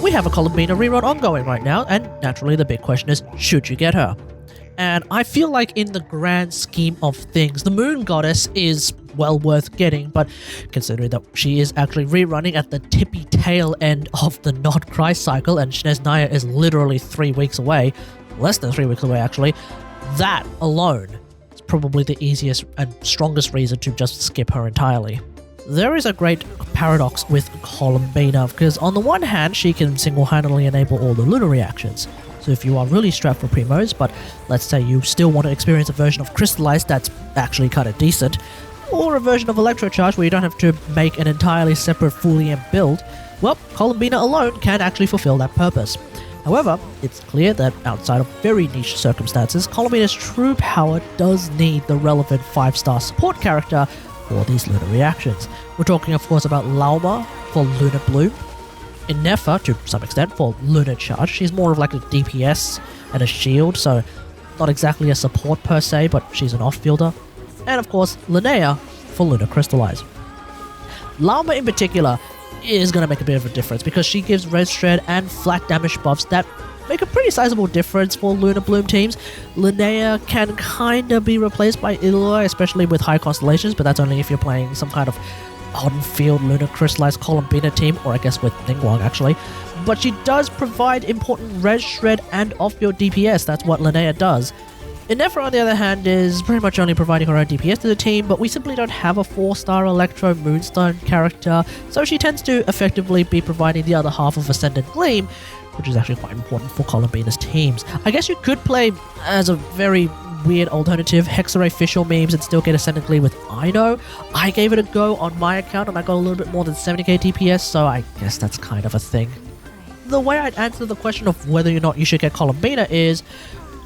we have a Columbina rerun ongoing right now, and naturally the big question is, should you get her? And I feel like in the grand scheme of things, the Moon Goddess is well worth getting, but considering that she is actually rerunning at the tippy tail end of the Not Cry cycle, and Snezhnaya is literally 3 weeks away, less than 3 weeks away actually, that alone is probably the easiest and strongest reason to just skip her entirely. There is a great paradox with Columbina, because on the one hand, she can single-handedly enable all the lunar reactions. So if you are really strapped for primos, but let's say you still want to experience a version of Crystallize that's actually kind of decent, or a version of Electrocharge where you don't have to make an entirely separate fully amped build, well, Columbina alone can actually fulfill that purpose. However, it's clear that outside of very niche circumstances, Columbina's true power does need the relevant 5-star support character for these lunar reactions. We're talking of course about Lauma for Lunar Bloom, Bineffa to some extent for Lunar Charge. She's more of like a DPS and a shield, so not exactly a support per se, but she's an off-fielder. And of course, Linnea for Lunar Crystallize. Lauma in particular is going to make a bit of a difference because she gives red shred and flat damage buffs that make a pretty sizable difference for Lunar Bloom teams. Linnea can kinda be replaced by Illua, especially with high Constellations, but that's only if you're playing some kind of on-field Lunar Crystallized Columbina team, or I guess with Ningguang actually. But she does provide important red shred and off-field DPS, that's what Linnea does. Bineffa, on the other hand, is pretty much only providing her own DPS to the team, but we simply don't have a 4-star Electro Moonstone character, so she tends to effectively be providing the other half of Ascendant Gleam, which is actually quite important for Columbina's teams. I guess you could play as a very weird alternative Hexarray Fischl memes and still get Ascendant Gleam with Ino. I gave it a go on my account and I got a little bit more than 70k DPS, so I guess that's kind of a thing. The way I'd answer the question of whether or not you should get Columbina is,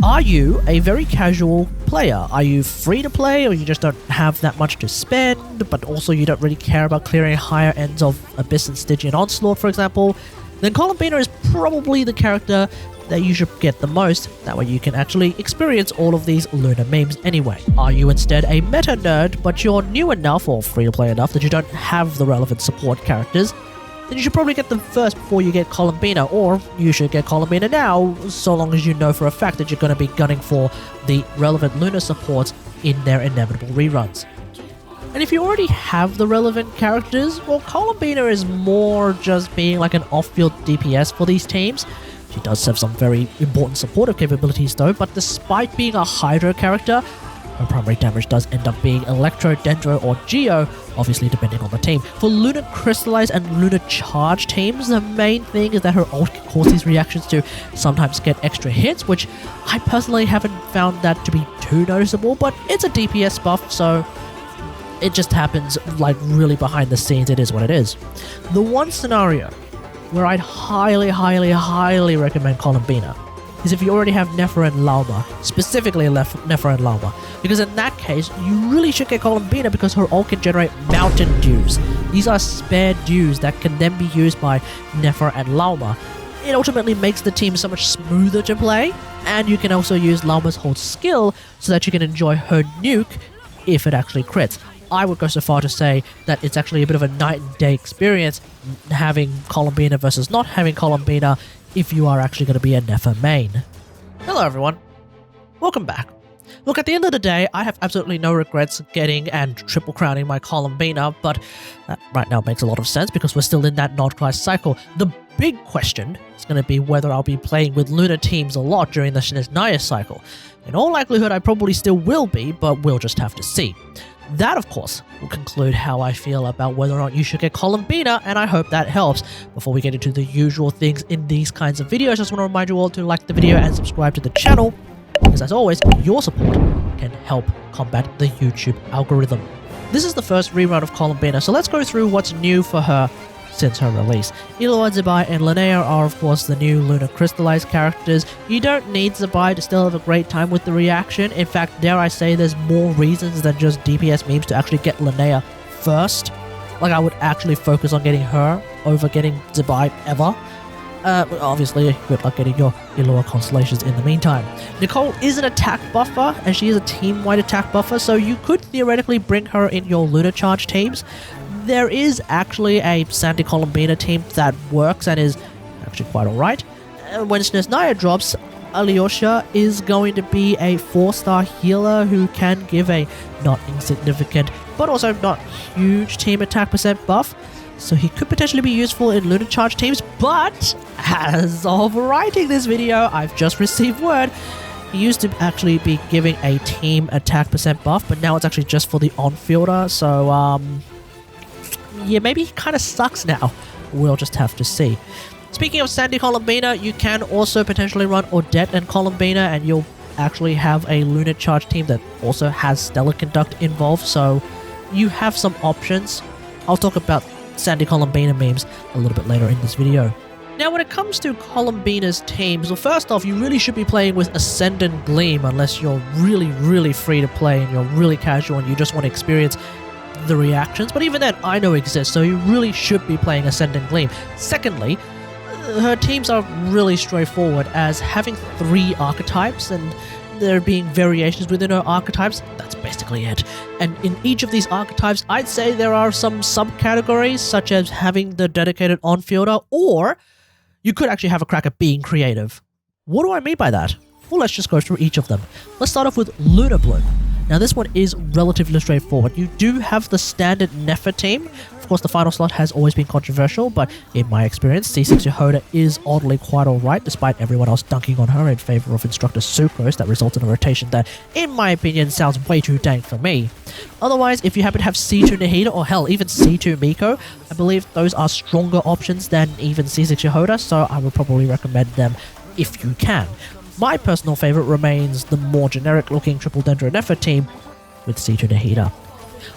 are you a very casual player? Are you free to play, or you just don't have that much to spend, but also you don't really care about clearing higher ends of Abyss and Stygian Onslaught, for example? Then Columbina is probably the character that you should get the most. That way you can actually experience all of these lunar memes anyway. Are you instead a meta nerd, but you're new enough or free to play enough that you don't have the relevant support characters? Then you should probably get them first before you get Columbina, or you should get Columbina now, so long as you know for a fact that you're going to be gunning for the relevant lunar supports in their inevitable reruns. And if you already have the relevant characters, well, Columbina is more just being like an off-field DPS for these teams. She does have some very important supportive capabilities though, but despite being a Hydro character, her primary damage does end up being Electro, Dendro, or Geo, obviously depending on the team. For Lunar Crystallize and Lunar Charge teams, the main thing is that her ult can cause these reactions to sometimes get extra hits, which I personally haven't found that to be too noticeable, but it's a DPS buff, so it just happens like really behind the scenes. It is what it is. The one scenario where I'd highly recommend Columbina is if you already have Neffa and Lauma, specifically Neffa and Lauma, because in that case, you really should get Columbina because her ult can generate Mountain Dews. These are spare dews that can then be used by Neffa and Lauma. It ultimately makes the team so much smoother to play, and you can also use Lauma's whole skill so that you can enjoy her nuke if it actually crits. I would go so far to say that it's actually a bit of a night and day experience having Columbina versus not having Columbina if you are actually going to be a Neffa main. Hello everyone, welcome back. Look, at the end of the day, I have absolutely no regrets getting and triple crowning my Columbina, but that right now makes a lot of sense because we're still in that Not Cry cycle. The big question is going to be whether I'll be playing with Lunar teams a lot during the Snezhnaya cycle. In all likelihood, I probably still will be, but we'll just have to see. That, of course, will conclude how I feel about whether or not you should get Columbina, and I hope that helps. Before we get into the usual things in these kinds of videos, I just want to remind you all to like the video and subscribe to the channel, because as always, your support can help combat the YouTube algorithm. This is the first rerun of Columbina, so let's go through what's new for her since her release. Illua, Zebai, and Linnea are of course the new Lunar Crystallized characters. You don't need Zebai to still have a great time with the reaction. In fact, dare I say, there's more reasons than just DPS memes to actually get Linnea first. Like, I would actually focus on getting her over getting Zebai ever. Obviously, good luck getting your Illua Constellations in the meantime. Nicole is an attack buffer, and she is a team-wide attack buffer, so you could theoretically bring her in your Lunar Charge teams. There is actually a Sandy Columbina team that works and is actually quite alright. And when Snezhnaya drops, Alyosha is going to be a 4-star healer who can give a not insignificant but also not huge team attack percent buff. So he could potentially be useful in Lunar Charge teams, but as of writing this video, I've just received word he used to actually be giving a team attack percent buff, but now it's actually just for the on-fielder, so yeah, maybe he kind of sucks now. We'll just have to see. Speaking of Sandy Columbina, you can also potentially run Odette and Columbina, and you'll actually have a Lunar Charge team that also has Stellar Conduct involved, so you have some options. I'll talk about Sandy Columbina memes a little bit later in this video. Now, when it comes to Columbina's teams, well, first off, you really should be playing with Ascendant Gleam unless you're really free to play and you're really casual and you just want to experience the reactions, but even then, I know exists, so you really should be playing Ascendant Gleam. Secondly, her teams are really straightforward, as having 3 archetypes and there being variations within her archetypes, that's basically it. And in each of these archetypes, I'd say there are some subcategories, such as having the dedicated on-fielder, or you could actually have a crack at being creative. What do I mean by that? Well, let's just go through each of them. Let's start off with Lunar Bloom. Now, this one is relatively straightforward. You do have the standard Nefer team. Of course, the final slot has always been controversial, but in my experience, C6 Yehoda is oddly quite alright, despite everyone else dunking on her in favor of Instructor Sucrose that results in a rotation that, in my opinion, sounds way too dank for me. Otherwise, if you happen to have C2 Nahida, or hell, even C2 Miko, I believe those are stronger options than even C6 Yehoda, so I would probably recommend them if you can. My personal favourite remains the more generic-looking Triple Dendro Nefer team with C2 Nahida.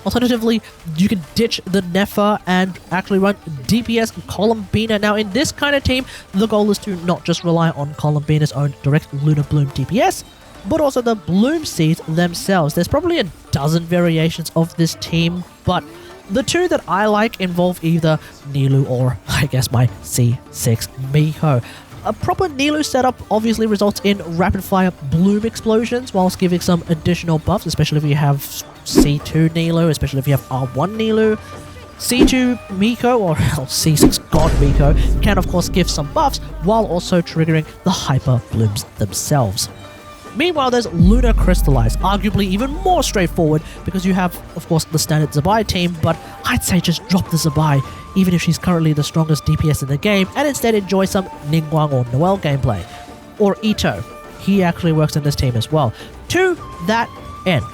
Alternatively, you can ditch the Nefer and actually run DPS Columbina. Now, in this kind of team, the goal is to not just rely on Columbina's own direct Lunar Bloom DPS, but also the Bloom Seeds themselves. There's probably a dozen variations of this team, but the two that I like involve either Nilou or, I guess, my C6 Miko. A proper Nilou setup obviously results in rapid-fire bloom explosions, whilst giving some additional buffs, especially if you have C2 Nilou, especially if you have R1 Nilou. C2 Miko, or C6 God Miko, can of course give some buffs, while also triggering the hyper blooms themselves. Meanwhile, there's Lunar Crystallize, arguably even more straightforward, because you have, of course, the standard Zabai team, but I'd say just drop the Zabai, even if she's currently the strongest DPS in the game, and instead enjoy some Ningguang or Noelle gameplay. Or Ito, he actually works in this team as well. To that end,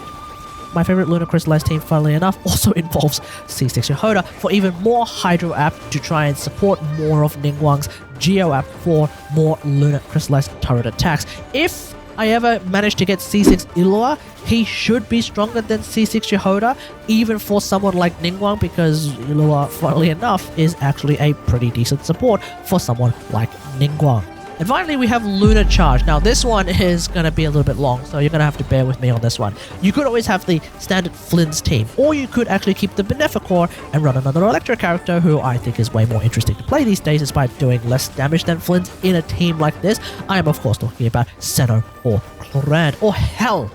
my favorite Lunar Crystallize team, funnily enough, also involves C6 Yehoda for even more Hydro App to try and support more of Ningguang's Geo App for more Lunar Crystallize turret attacks. If I ever managed to get C6 Illua, he should be stronger than C6 Yehoda, even for someone like Ningguang, because Illua, funnily enough, is actually a pretty decent support for someone like Ningguang. And finally, we have Lunar Charge. Now, this one is going to be a little bit long, so you're going to have to bear with me on this one. You could always have the standard Flynn's team, or you could actually keep the Bineffa core and run another Electro character, who I think is way more interesting to play these days, despite doing less damage than Flynn's in a team like this. I am, of course, talking about Senno or Clorand, or hell,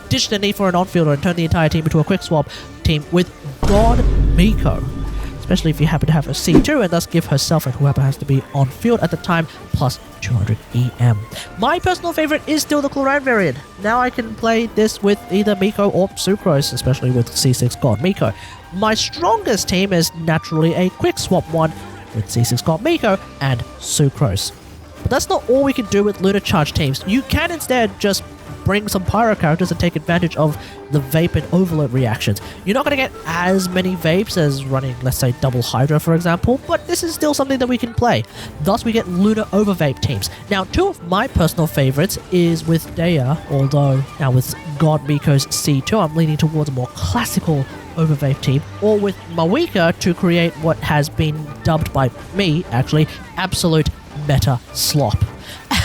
ditch the need for an on-fielder and turn the entire team into a quick swap team with God Miko. Especially if you happen to have a C2 and thus give herself and whoever has to be on field at the time plus 200 EM. My personal favorite is still the Clorand variant. Now I can play this with either Miko or Sucrose, especially with C6 God Miko. My strongest team is naturally a quick swap one with C6 God Miko and Sucrose. But that's not all we can do with Lunar Charge teams. You can instead just bring some Pyro characters and take advantage of the Vape and Overload reactions. You're not going to get as many Vapes as running, let's say, double Hydra, for example, but this is still something that we can play. Thus, we get Lunar OverVape teams. Now, two of my personal favorites is with Daya, although now with God Miko's C2, I'm leaning towards a more classical OverVape team, or with Mawika to create what has been dubbed by me, actually, absolute meta slop.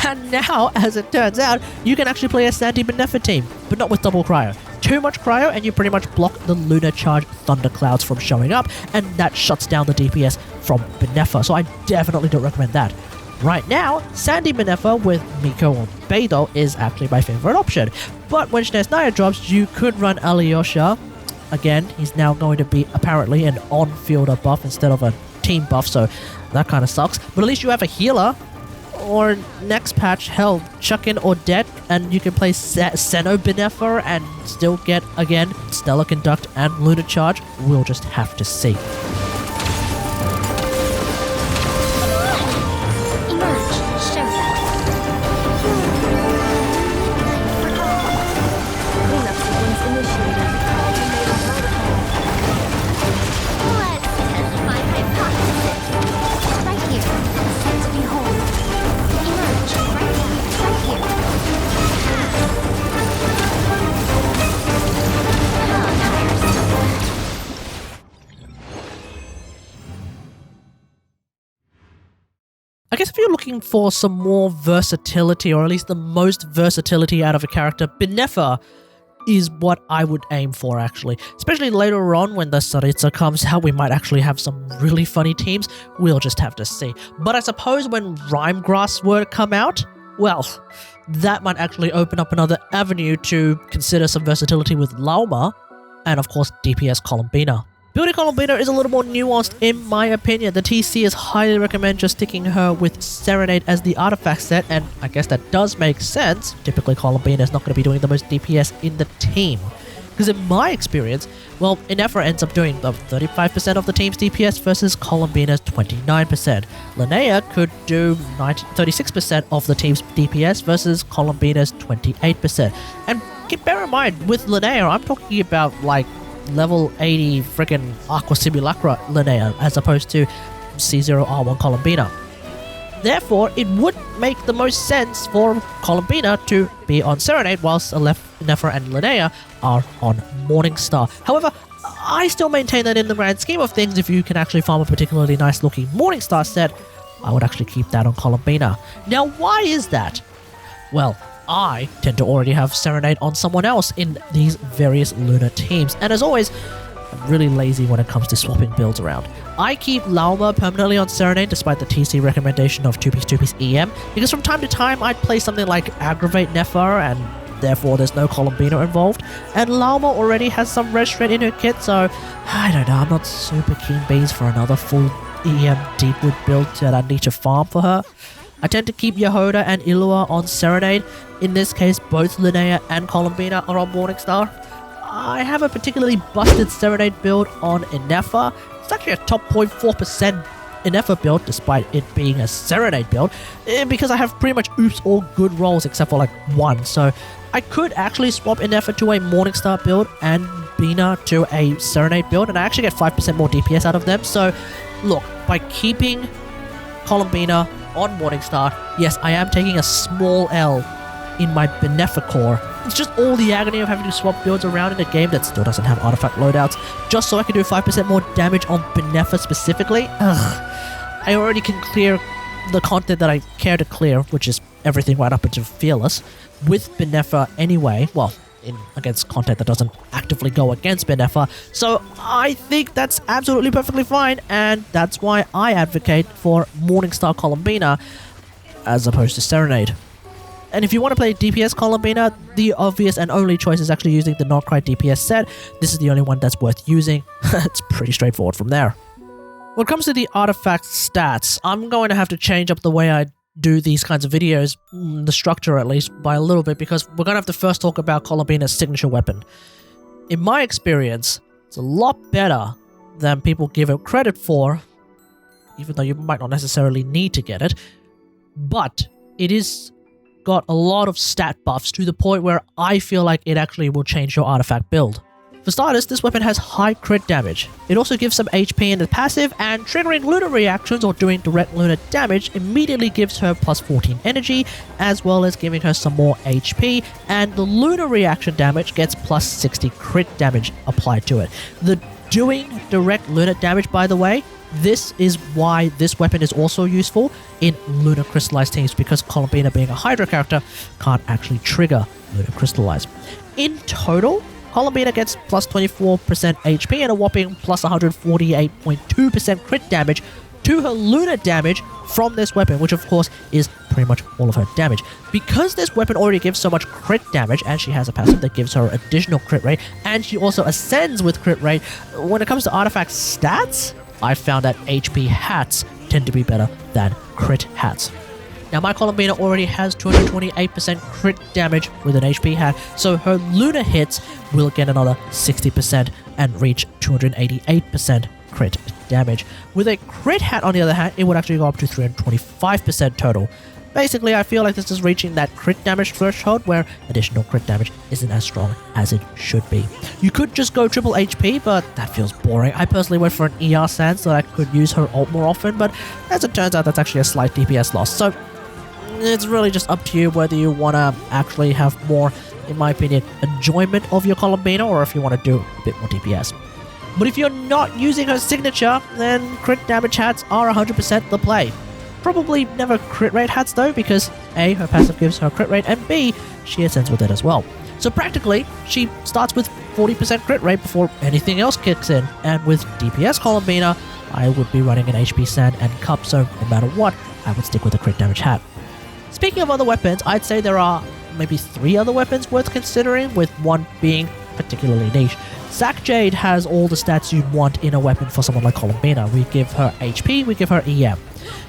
And now, as it turns out, you can actually play a Sandy Bineffa team, but not with double cryo. Too much cryo and you pretty much block the Lunar Charge Thunderclouds from showing up, and that shuts down the DPS from Bineffa, so I definitely don't recommend that. Right now, Sandy Bineffa with Miko or Beidou is actually my favorite option, but when Snezhnaya drops, you could run Alyosha. Again, he's now going to be apparently an on-fielder buff instead of a team buff, so That kind of sucks, but at least you have a healer. Or next patch, hell, chuck in Odette and you can play Sandy Bineffa and still get, again, Stellar Conduct and Lunar Charge. We'll just have to see. I guess if you're looking for some more versatility, or at least the most versatility out of a character, Bineffa is what I would aim for, actually. Especially later on when the Tsaritsa comes out, we might actually have some really funny teams. We'll just have to see. But I suppose when Rhymegrass were to come out, well, that might actually open up another avenue to consider some versatility with Lauma, and of course DPS Columbina. Building Columbina is a little more nuanced in my opinion. The TC is highly recommend just sticking her with Serenade as the artifact set, and I guess that does make sense. Typically Columbina is not going to be doing the most DPS in the team. Because in my experience, well, Bineffa ends up doing 35% of the team's DPS versus Columbina's 29%. Linnea could do 36% of the team's DPS versus Columbina's 28%. And bear in mind, with Linnea, I'm talking about like level 80 freaking Aqua Simulacra Linnea as opposed to C0R1 Columbina. Therefore, it would make the most sense for Columbina to be on Serenade whilst Bineffa and Linnea are on Morningstar. However, I still maintain that in the grand scheme of things, if you can actually farm a particularly nice looking Morningstar set, I would actually keep that on Columbina. Now, why is that? Well, I tend to already have Serenade on someone else in these various Lunar teams, and as always, I'm really lazy when it comes to swapping builds around. I keep Lauma permanently on Serenade despite the TC recommendation of 2-piece EM, because from time to time I'd play something like Aggravate Nefer, and therefore there's no Columbina involved, and Lauma already has some red shred in her kit, so I don't know, I'm not super keen beans for another full EM Deepwood build that I need to farm for her. I tend to keep Yehoda and Illua on Serenade. In this case, both Linnea and Columbina are on Morningstar. I have a particularly busted Serenade build on Bineffa. It's actually a top 0.4% Bineffa build, despite it being a Serenade build, because I have pretty much all good rolls except for like one. So I could actually swap Bineffa to a Morningstar build and Bina to a Serenade build, and I actually get 5% more DPS out of them. So look, by keeping Columbina on Morningstar, yes, I am taking a small L in my Bineffa core. It's just all the agony of having to swap builds around in a game that still doesn't have artifact loadouts, just so I can do 5% more damage on Bineffa specifically. Ugh. I already can clear the content that I care to clear, which is everything right up into Fearless, with Bineffa anyway. Well, against content that doesn't actively go against Bineffa. So I think that's absolutely perfectly fine, and that's why I advocate for Morningstar Columbina as opposed to Serenade. And if you want to play DPS Columbina, the obvious and only choice is actually using the Not-Quite DPS set. This is the only one that's worth using. It's pretty straightforward from there. When it comes to the artifact stats, I'm going to have to change up the way I do these kinds of videos, the structure at least, by a little bit, because we're going to have to first talk about Columbina's signature weapon. In my experience, it's a lot better than people give it credit for, even though you might not necessarily need to get it, but it is got a lot of stat buffs to the point where I feel like it actually will change your artifact build. For starters, this weapon has high crit damage. It also gives some HP in the passive, and triggering lunar reactions or doing direct lunar damage immediately gives her plus 14 energy, as well as giving her some more HP, and the lunar reaction damage gets plus 60 crit damage applied to it. The doing direct lunar damage, by the way, this is why this weapon is also useful in lunar crystallized teams, because Columbina, being a Hydra character, can't actually trigger lunar crystallize. In total, Columbina gets plus 24% HP and a whopping plus 148.2% crit damage to her lunar damage from this weapon, which of course is pretty much all of her damage. Because this weapon already gives so much crit damage, and she has a passive that gives her additional crit rate, and she also ascends with crit rate, when it comes to artifact stats, I found that HP hats tend to be better than crit hats. Now, my Columbina already has 228% crit damage with an HP hat, so her Lunar hits will get another 60% and reach 288% crit damage. With a crit hat, on the other hand, it would actually go up to 325% total. Basically, I feel like this is reaching that crit damage threshold where additional crit damage isn't as strong as it should be. You could just go triple HP, but that feels boring. I personally went for an ER Sand so that I could use her ult more often, but as it turns out, that's actually a slight DPS loss. So it's really just up to you whether you want to actually have more, in my opinion, enjoyment of your Columbina, or if you want to do a bit more DPS. But if you're not using her signature, then crit damage hats are 100% the play. Probably never crit rate hats though, because A, her passive gives her crit rate, and B, she ascends with it as well. So practically, she starts with 40% crit rate before anything else kicks in, and with DPS Columbina, I would be running an HP Sand and Cup, so no matter what, I would stick with a crit damage hat. Speaking of other weapons, I'd say there are maybe 3 other weapons worth considering, with one being particularly niche. Zac Jade has all the stats you'd want in a weapon for someone like Columbina. We give her HP, we give her EM.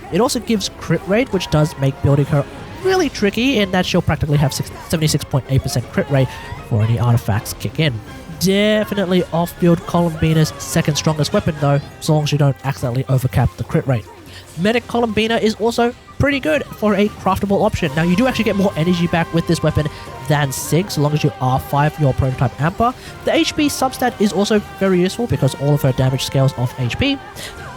It also gives crit rate, which does make building her really tricky in that she'll practically have 76.8% crit rate before any artifacts kick in. Definitely off-build Columbina's second strongest weapon though, as long as you don't accidentally overcap the crit rate. Medic Columbina is also pretty good for a craftable option. Now, you do actually get more energy back with this weapon than Sig, so long as you R5 your prototype Amper. The HP substat is also very useful because all of her damage scales off HP.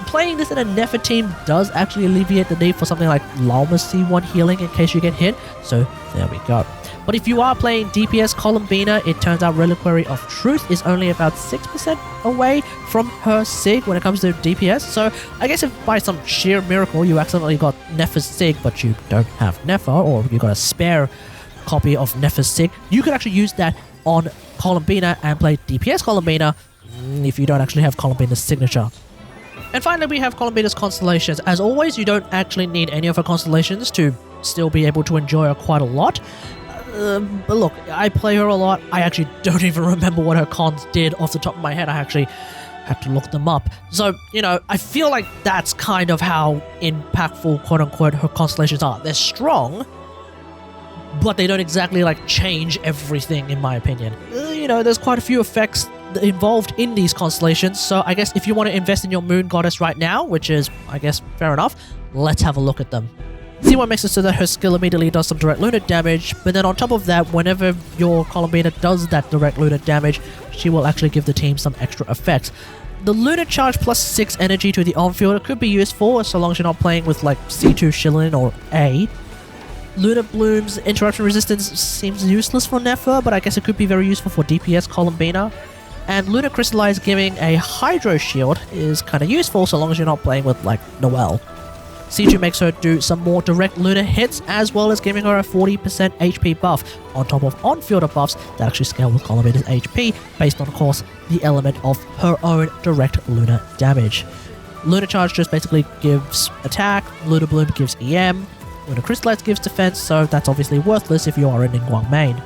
Playing this in a Nepha team does actually alleviate the need for something like Lalma's C1 healing in case you get hit, so there we go. But if you are playing DPS Columbina, it turns out Reliquary of Truth is only about 6% away from her Sig when it comes to DPS, so I guess if by some sheer miracle you accidentally got Nepha's Sig but you don't have Nepha, or you got a spare copy of Nepha's Sig, you could actually use that on Columbina and play DPS Columbina if you don't actually have Columbina's signature. And finally, we have Columbina's Constellations. As always, you don't actually need any of her Constellations to still be able to enjoy her quite a lot. But look, I play her a lot. I actually don't even remember what her cons did off the top of my head. I actually had to look them up. So, you know, I feel like that's kind of how impactful, quote-unquote, her Constellations are. They're strong, but they don't exactly, like, change everything, in my opinion. You know, there's quite a few effects involved in these constellations, so I guess if you want to invest in your moon goddess right now, which is, I guess, fair enough, let's have a look at them. C1 makes it so that her skill immediately does some direct lunar damage, but then on top of that, whenever your Columbina does that direct lunar damage, she will actually give the team some extra effects. The lunar charge plus 6 energy to the on-field could be useful, so long as you're not playing with like C2 Shillin or A. Lunar Bloom's interruption resistance seems useless for Nepha, but I guess it could be very useful for DPS Columbina. And Lunar Crystallize giving a Hydro Shield is kind of useful so long as you're not playing with, like, Noelle. C2 makes her do some more direct Lunar hits, as well as giving her a 40% HP buff, on top of on-fielder buffs that actually scale with Columbina's HP, based on, of course, the element of her own direct Lunar damage. Lunar Charge just basically gives attack, Lunar Bloom gives EM, Lunar Crystallize gives defense, so that's obviously worthless if you are a Ningguang main.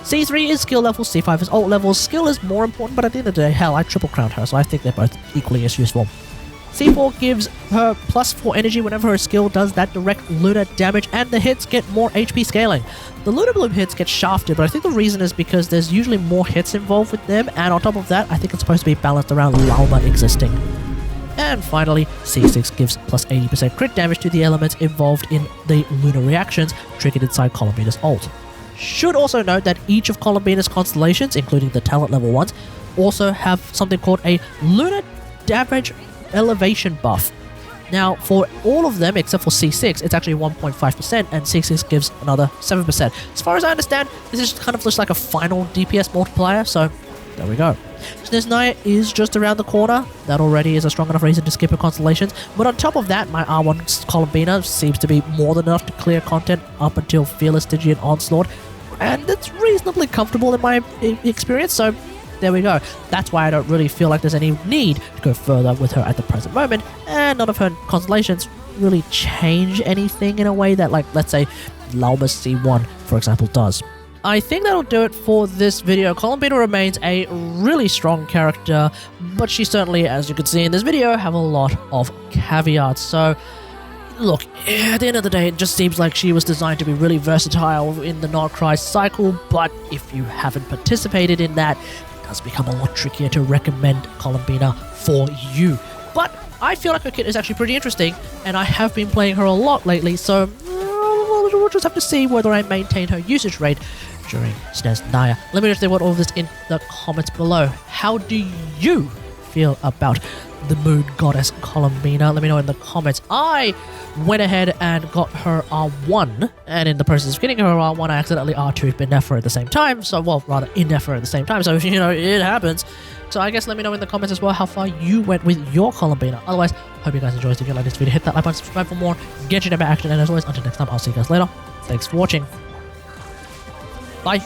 C3 is skill level, C5 is ult level. Skill is more important, but at the end of the day, hell, I triple crowned her, so I think they're both equally as useful. C4 gives her plus 4 energy whenever her skill does that direct lunar damage, and the hits get more HP scaling. The Lunar Bloom hits get shafted, but I think the reason is because there's usually more hits involved with them, and on top of that, I think it's supposed to be balanced around Lalma existing. And finally, C6 gives plus 80% crit damage to the elements involved in the lunar reactions triggered inside Columbina's ult. Should also note that each of Columbina's constellations, including the talent level ones, also have something called a lunar damage elevation buff. Now, for all of them except for C6, it's actually 1.5%, and C6 gives another 7%. As far as I understand, this is kind of just like a final DPS multiplier, so there we go. Snezhnaya is just around the corner. That already is a strong enough reason to skip her constellations, but on top of that, my R1 Columbina seems to be more than enough to clear content up until Fearless Stygian Onslaught, and it's reasonably comfortable in my experience, so there we go. That's why I don't really feel like there's any need to go further with her at the present moment, and none of her constellations really change anything in a way that, like, let's say, Lalma's C1, for example, does. I think that'll do it for this video. Columbina remains a really strong character, but she certainly, as you can see in this video, have a lot of caveats. So, look, at the end of the day, it just seems like she was designed to be really versatile in the Nordcry cycle, but if you haven't participated in that, it does become a lot trickier to recommend Columbina for you. But I feel like her kit is actually pretty interesting, and I have been playing her a lot lately, so we'll just have to see whether I maintain her usage rate during Snezhnaya. Let me know if they want all of this in the comments below. How do you feel about the moon goddess Columbina? Let me know in the comments. I went ahead and got her R1, and in the process of getting her R1, I accidentally R2'd Bineffa at the same time, so, well, rather Ineffa at the same time, so, you know, it happens. So I guess let me know in the comments as well how far you went with your Columbina. Otherwise, hope you guys enjoyed. If you like this video, hit that like button, subscribe for more Genshin Impact action, and as always, until next time, I'll see you guys later. Thanks for watching. Bye.